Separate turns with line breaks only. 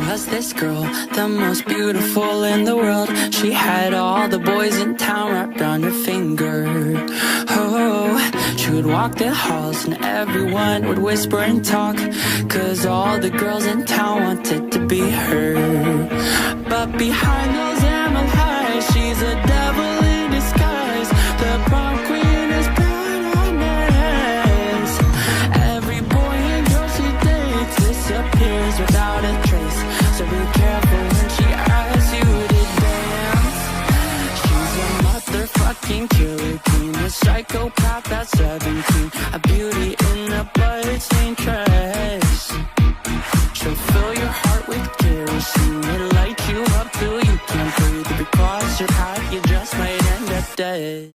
was this girl, the most beautiful in the world. She had all the boys in town wrapped around her finger. Oh, she would walk the halls and everyone would whisper and talk, 'cause all the girls in town wanted to be her. But behind those emerald eyes, she's a devil in disguise. The prom queen is proud on her hands. Every boy and girl she dates disappears without a trace. So be careful when she asks you to dance. She's a motherfucking killer queen, a psychopath at 17, a beauty in a bloodstained dress. She'll fill your heart with kerosene and light you up till you can't breathe. If you cross your path, you just might end up dead.